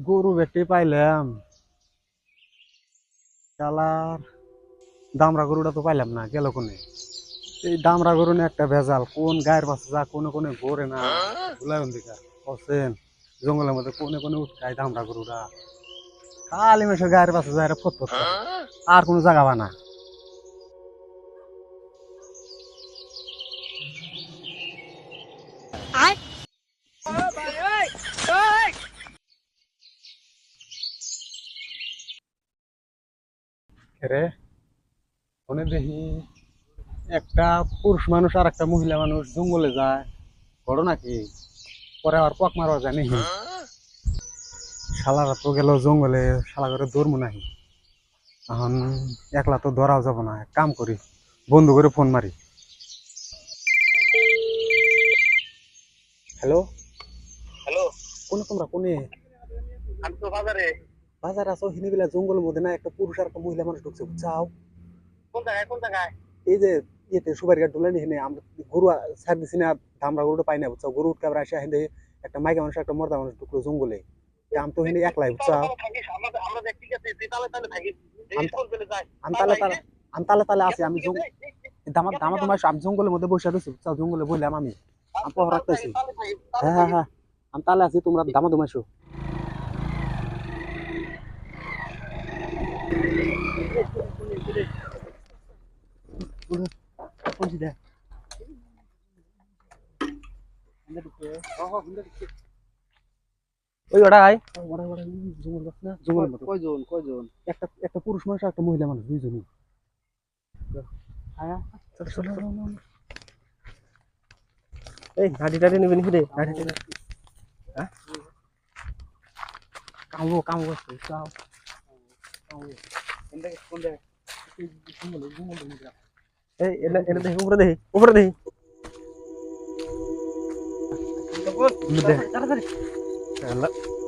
গরু বেটে পাইলাম, শালার দামরা গরুটা তো পাইলাম না, গেল কোনে? এই দামরা গরু নিয়ে একটা ভেজাল, কোন গায়ের পাশে যা কোনে কোনে ঘোরে না, ভুলায়ন দিকা বসেন জঙ্গলের মধ্যে কোনে কোনে উঠকায় দামরা গরুটা, খালি মেশে গায়ের পাশে যায় ফটফট করে, আর কোনো জায়গা বানা। রে ওনে দেখি একটা পুরুষ মানুষ আর একটা মহিলা মানুষ জঙ্গলে যায়, ঘটনা কি? পরে আবার পক মারবা যায় নাকি? শালারা তো গেল জঙ্গলে, শালা করে দৌড়মু নাহি। এখন একলা তো ধরাও যাব না, এক কাম করি, বন্ধু করে ফোন মারি। হ্যালো হ্যালো, কোনে তোমরা কোনে? আমি তো বাজারে। বাজার আছো হিনি বেলা জঙ্গলের মধ্যে না একটা পুরুষ আর একটা মহিলা মানুষ ঢুকছে বুঝছাও? কোন জায়গায় কোন জায়গায়? এই যে ইয়েতে সুপারি গাছ ডুলে নিয়ে আমরা গরু ছাড় দিছি না, আমরা গরুটা পাই না বুঝছাও? গরু উঠকে আবার আসে হিন্দে একটা মাইকা মানুষ একটা মর্দা মানুষ ঢুকলো জঙ্গলে, আমি তো হিনি একলাই বুঝছাও? আমরা দেখ ঠিক আছে, তুই তালে তালে থাকিস। এই স্কুল পেলে যাই। আমি তালে তালে আমি তালে তালে আছি, আমি দামা দামা তোমার আমি জঙ্গলের মধ্যে বসে রয়েছি বুঝছাও? জঙ্গলে বললাম আমি আমি পহর রাখতেছি। হ্যাঁ হ্যাঁ হ্যাঁ, আমি তালে আছি, তোমরা দামা দমাইছো। কোনটি দেখ ওই ওটাই জঙ্গলের মতো কয়জন কয়জন একটা একটা পুরুষ মানুষ আর একটা মহিলা মানুষ দুইজনই। এই হাঁটি টাটি নিবি নাকি রে হাঁটি টাটি হ্যাঁ কামড়ো কামড়ো চাও এই এনে এনে দেখি উপরে দেখি উপরে দেখি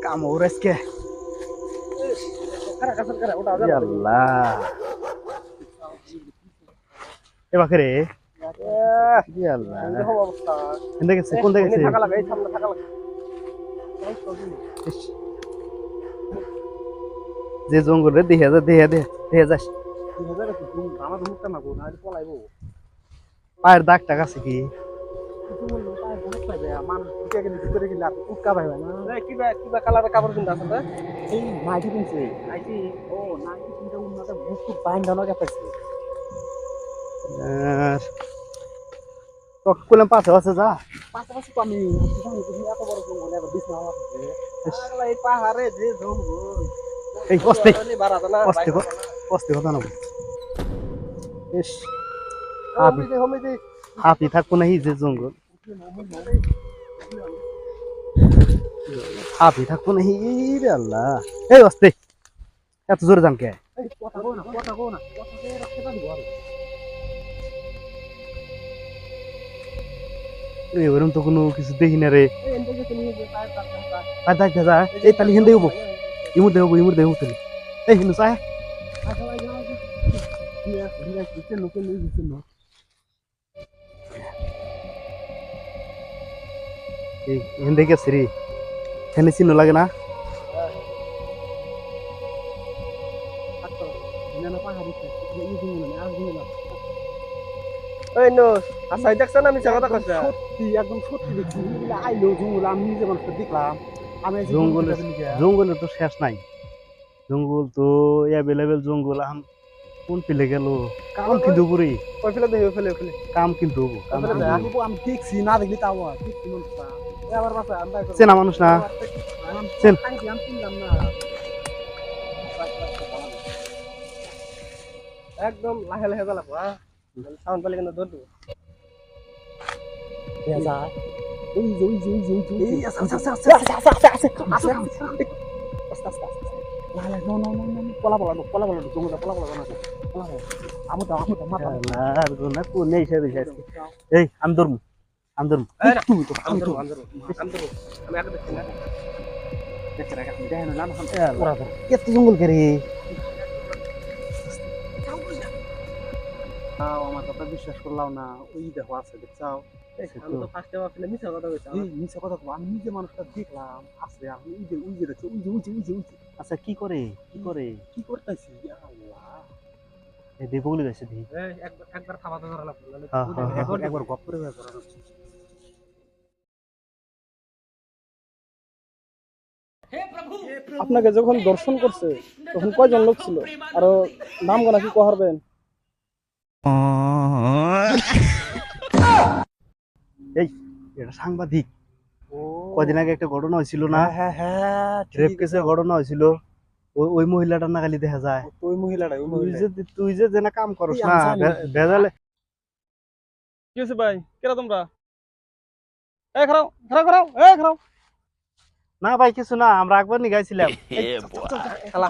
কামড় আজকে আল্লাহ এ বাকরে আল্লাহ এনে গেছে কোন দিকে গেছে থাকা লাগে, এই সামনে থাকা লাগে। যে জঙ্গল রে দেখে যা দেখে দেখে যাস আমার মুখটা না গো না পলাইবো পায়ের দাগ টাক আছে কি মানুষ ঢুকে গেলে ভিতরে গেলে আর উৎকা পাইবে না। কিবা কিবা কালারের কাপড় কিনতে আছে না? এই নাইটি কিনছে, নাইটি। ও নাইটি কিনতে উন্নত মুখ খুব বাইন্দানো গেছে। তো কোলাম পাশে আছে যা পাশাপাশি তো আমি এত বড় জঙ্গলে আবার বিছনা আমার আরে এই পাহাড়ে যে জঙ্গল। এই কষ্টে বাড়াতে না। কষ্টে কষ্টে কথা না ইস হমিদি হাতি থাকবো না যে জঙ্গল হাতি থাকবো না রে আল্লাহ এই অস্তে এত জোরে যান কে কথা কো না কথা কো না কথা কো রাখতে দিব আর এরকম তো কোনো কিছু দেখি না রে এই এন্ডে তুমি যে টায়ার টায়ার আর দেখ যা এই তালি হিন্দে হবো ইমুর দেবো তালি এই হিন্দু চায় আসলে যাও দিয়া দিয়া কিছু লোকে নেই কিছু না এই হিন্দে গেছে রে এখানে চিহ্ন লাগে না না না পাহাড়ি এই জঙ্গলে আর জঙ্গলে ওই নো আচ্ছা দেখছেন আমি জায়গাটা কইছি। সত্যি একদম সত্যি দেখছি আইলো জঙ্গল, আমি নিজে মানুষ দেখলাম। আমি জঙ্গলে তো শেষ নাই জঙ্গল তো অ্যাভেলেবেল জঙ্গল এখন কোন পেলে গেল কাম কিন্তু উপরে কই ফেলে দেই ফেলে ফেলে। কাম কিন্তু হবো কাম কিন্তু হবো। আমি দেখছি না দেখলি তাও দেখছি মানুষটা আবার বাসা আমরা চেনা মানুষ না চেন আমি চিনলাম না। একদম লাহে লাহে জ্বালাবো। হ্যাঁ সাউন্ড পেলে কিন্তু দৌড় দেবো। যা ওই যে ওই যে ওই যে ওই যে এই আছে আছে আছে আছে না না নো নো নো নো পলা জঙ্গল পলা না আমি তো মাথা আর গোনা কোনে হিসাবে যাচ্ছে এই আমি ধরমু তুমি তো আমি ধরবো আমি একা দেখছি না। দেখতে রাখা দেন না ওরা এত জঙ্গল করে তাও আমার কথা বিশ্বাস করলাম না, ওই দেখো আছে দেখছাও। আমি তো ফার্স্টে ভাবছিলাম মিছা কথা কইছি এই মিছা কথা বলবো, আমি নিজে মানুষটা দেখলাম আছে, আমি ওই যে দেখছো, ওই যে আচ্ছা কি করে কি করতেছি আল্লাহ। এই দে বলে যাচ্ছে দি একবার খাওয়া দাওয়া করা লাগবে নাহলে হ্যাঁ, বুঝে হ্যাঁ, নেবে। হ্যাঁ। একবার গপ করে বের করা। আপনাকে যখন দর্শন করছে তখন কয়জন লোক ছিল আরো নাম গোনা কি কহারবেন? এই এটা সাংবাদিক। ও কদিন আগে একটা ঘটনা হয়েছিল না, হ্যাঁ হ্যাঁ রেপ কেসের ঘটনা হয়েছিল, ওই মহিলাটা না খালি দেখা যায়। ওই মহিলাটা তুই যে যেনা কাম করস এই না আমি জানি। ভেজালে। কি হয়েছে ভাই, কেরা তোমরা? এই খারাও খারাও খারাও, এই খারাও। না ভাই কিছু না, আমরা একবার নিয়ে গাইছিলাম। শালা